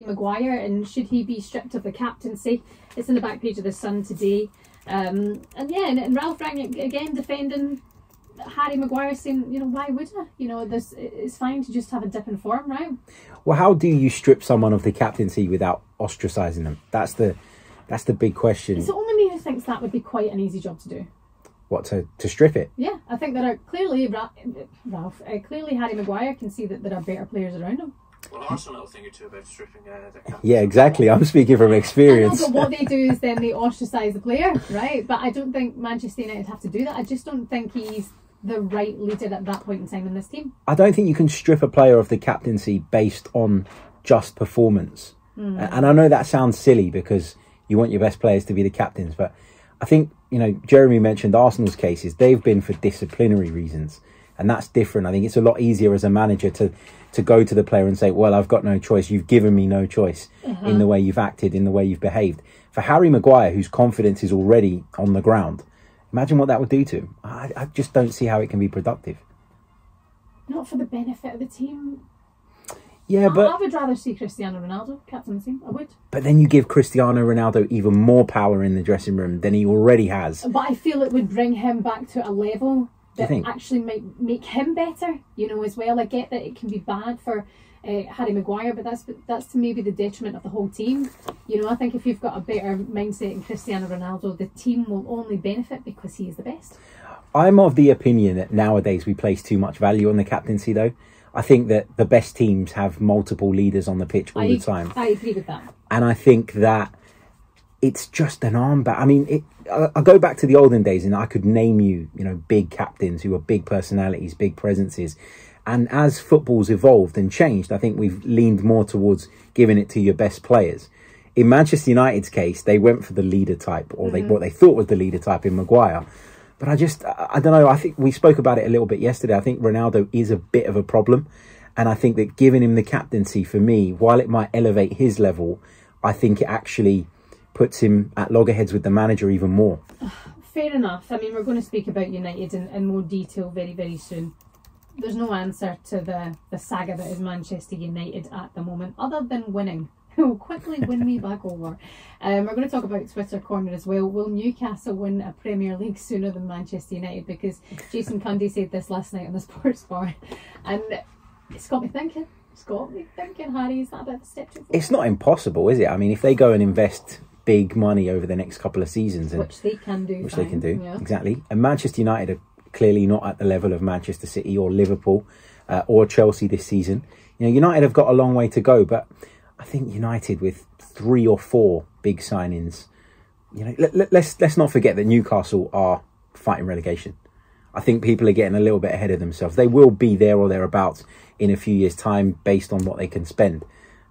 Maguire, and should he be stripped of the captaincy? It's in the back page of the Sun today. And Ralph Rangnick again defending Harry Maguire, saying, you know, why would I? You know, this it's fine to just have a dip in form, right? Well, how do you strip someone of the captaincy without ostracising them? That's the big question. It's only me who thinks that would be quite an easy job to do. What, to strip it? Yeah, I think there are clearly clearly Harry Maguire can see that there are better players around him. Well, Arsenal will think or two about stripping the captain. Yeah, exactly. I'm speaking from experience. I know, but what they do is then they ostracise the player, right? But I don't think Manchester United have to do that. I just don't think he's the right leader at that point in time in this team. I don't think you can strip a player of the captaincy based on just performance. And I know that sounds silly because you want your best players to be the captains, but I think, you know, Jeremy mentioned Arsenal's cases. They've been for disciplinary reasons, and that's different. I think it's a lot easier as a manager to go to the player and say, well, I've got no choice. You've given me no choice in the way you've acted, in the way you've behaved. For Harry Maguire, whose confidence is already on the ground, imagine what that would do to him. I just don't see how it can be productive. Not for the benefit of the team. Yeah, but I would rather see Cristiano Ronaldo captain the team. I would. But then you give Cristiano Ronaldo even more power in the dressing room than he already has. But I feel it would bring him back to a level that think? actually might make him better, you know, as well. I get that it can be bad for Harry Maguire, but that's to maybe the detriment of the whole team. You know, I think if you've got a better mindset in Cristiano Ronaldo, the team will only benefit because he is the best. I'm of the opinion that nowadays we place too much value on the captaincy, though. I think that the best teams have multiple leaders on the pitch all the time. I agree with that. And I think that it's just an armband. I mean, I go back to the olden days and I could name you, you know, big captains who were big personalities, big presences. And as football's evolved and changed, I think we've leaned more towards giving it to your best players. In Manchester United's case, they went for the leader type, or what they thought was the leader type in Maguire. But I don't know. I think we spoke about it a little bit yesterday. I think Ronaldo is a bit of a problem. And I think that giving him the captaincy, for me, while it might elevate his level, I think it actually puts him at loggerheads with the manager even more. Fair enough. I mean, we're going to speak about United in more detail very, very soon. There's no answer to the saga that is Manchester United at the moment, other than winning. Quickly win me back over. We're going to talk about Twitter Corner as well. Will Newcastle win a Premier League sooner than Manchester United? Because Jason Cundy said this last night on the Sports Bar, and it's got me thinking. Harry, is that a bit of a step too far? It's not impossible, is it? I mean, if they go and invest big money over the next couple of seasons, which they can do, yeah. Exactly. And Manchester United are clearly not at the level of Manchester City or Liverpool or Chelsea this season. You know, United have got a long way to go, but I think United with 3 or 4 big signings, you know, let's not forget that Newcastle are fighting relegation. I think people are getting a little bit ahead of themselves. They will be there or thereabouts in a few years' time based on what they can spend,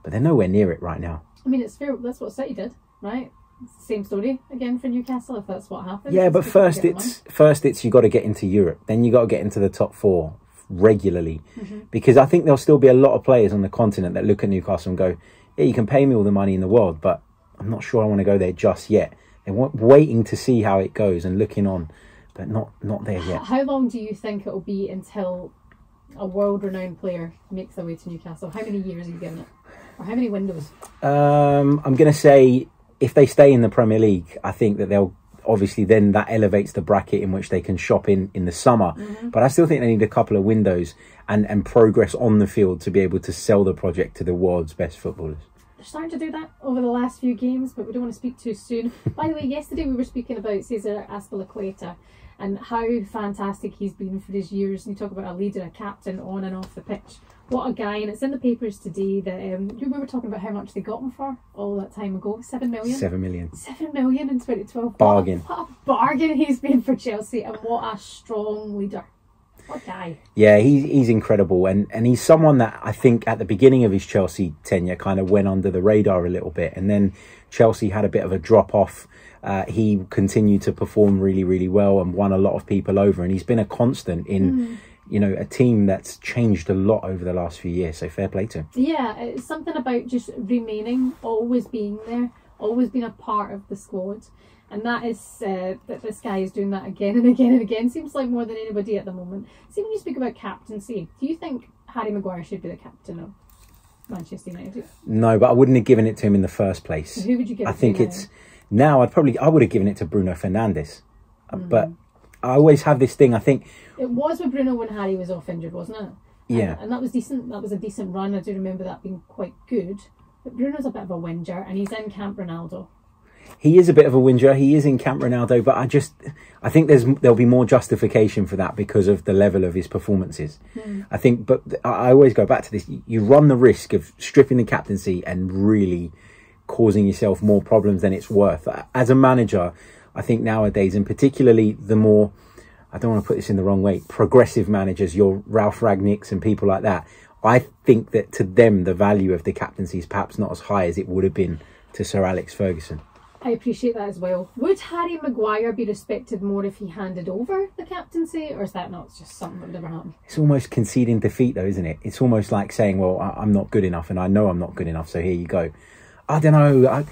but they're nowhere near it right now. I mean, it's fair. That's what City did, right? Same story again for Newcastle, if that's what happens. Yeah, but first it's you got to get into Europe, then you got to get into the top 4 regularly, because I think there'll still be a lot of players on the continent that look at Newcastle and go, yeah, you can pay me all the money in the world, but I'm not sure I want to go there just yet. They're waiting to see how it goes and looking on, but not there yet. How long do you think it'll be until a world-renowned player makes their way to Newcastle? How many years are you giving it? Or how many windows? I'm going to say if they stay in the Premier League, I think that they'll obviously then that elevates the bracket in which they can shop in the summer. But I still think they need a couple of windows and progress on the field to be able to sell the project to the world's best footballers. They're starting to do that over the last few games, but we don't want to speak too soon. By the way, yesterday we were speaking about Cesar Azpilicueta and how fantastic he's been for his years. And you talk about a leader, a captain on and off the pitch. What a guy. And it's in the papers today that we were talking about how much they got him for all that time ago. 7 million? 7 million. 7 million in 2012. Bargain. What a bargain he's been for Chelsea, and what a strong leader. What a guy. Yeah, he's incredible. And he's someone that I think at the beginning of his Chelsea tenure kind of went under the radar a little bit. And then Chelsea had a bit of a drop off. He continued to perform really, really well and won a lot of people over. And he's been a constant in, you know, a team that's changed a lot over the last few years. So fair play to him. Yeah, it's something about just remaining, always being there, always being a part of the squad. And that is, that this guy is doing that again and again and again. Seems like more than anybody at the moment. See, when you speak about captaincy, do you think Harry Maguire should be the captain? Manchester United? No, but I wouldn't have given it to him in the first place. So who would you give it I think to it's now. I would have given it to Bruno Fernandes, but I always have this thing. I think it was with Bruno when Harry was off injured, wasn't it? Yeah, and that was decent. That was a decent run. I do remember that being quite good. But Bruno's a bit of a whinger, and he's in Camp Ronaldo. He is a bit of a whinger. He is in Camp Ronaldo, but I think there'll be more justification for that because of the level of his performances. I think, but I always go back to this. You run the risk of stripping the captaincy and really causing yourself more problems than it's worth. As a manager, I think nowadays, and particularly the more, I don't want to put this in the wrong way, progressive managers, your Ralph Ragnicks and people like that, I think that to them, the value of the captaincy is perhaps not as high as it would have been to Sir Alex Ferguson. I appreciate that as well. Would Harry Maguire be respected more if he handed over the captaincy, or is that not just something that would never happen? It's almost conceding defeat though, isn't it? It's almost like saying, well, I'm not good enough and I know I'm not good enough, so here you go. I don't know.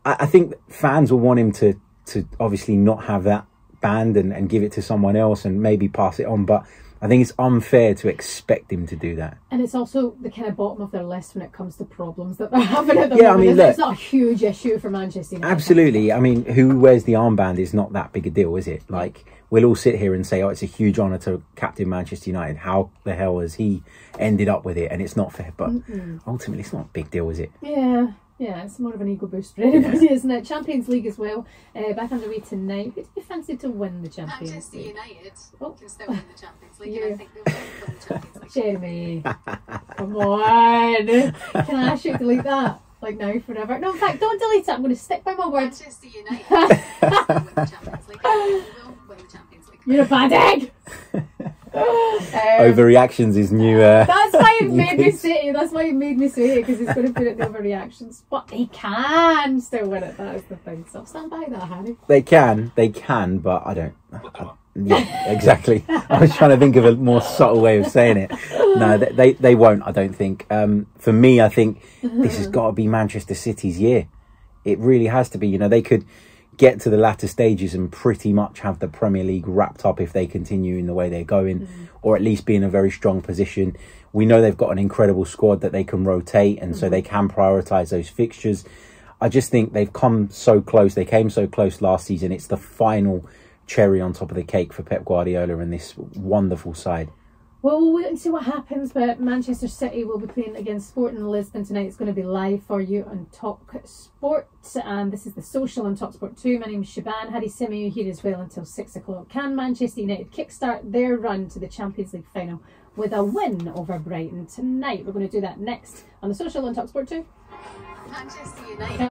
I think fans will want him to obviously not have that banned and give it to someone else and maybe pass it on, but I think it's unfair to expect him to do that. And it's also the kind of bottom of their list when it comes to problems that they're having at the moment. I mean, look, it's not a huge issue for Manchester United. Absolutely. I mean, who wears the armband is not that big a deal, is it? Like, we'll all sit here and say, oh, it's a huge honour to captain Manchester United. How the hell has he ended up with it? And it's not fair. But ultimately, it's not a big deal, is it? Yeah, it's more of an ego boost for everybody, isn't it? Champions League as well, back underway tonight. Who do you fancy to win the Champions League? Manchester United can still win the Champions League, and I think they'll win the Champions League. Jeremy, come on. Can I ask you to delete that? Like now, forever? No, in fact, don't delete it. I'm going to stick by my word. Manchester United will win the Champions League. Will win the Champions League. You're a bad egg! Overreactions is new. That's why it made me say it. That's why it made me say it, because he's going to put it the overreactions. But he can still win it. That is the thing. So stand by that, Harry. They can, but I don't. Yeah, exactly. I was trying to think of a more subtle way of saying it. No, they won't. I don't think. For me, I think this has got to be Manchester City's year. It really has to be. You know, they could get to the latter stages and pretty much have the Premier League wrapped up if they continue in the way they're going, or at least be in a very strong position. We know they've got an incredible squad that they can rotate, and so they can prioritise those fixtures. I just think they've come so close. They came so close last season. It's the final cherry on top of the cake for Pep Guardiola and this wonderful side. Well, we'll wait and see what happens, but Manchester City will be playing against Sporting Lisbon tonight. It's going to be live for you on Talk Sport, and this is The Social on Talk Sport 2. My name is Shaban. Harry Simeon here as well until 6 o'clock. Can Manchester United kickstart their run to the Champions League final with a win over Brighton tonight? We're going to do that next on The Social on Talk Sport 2. Manchester United.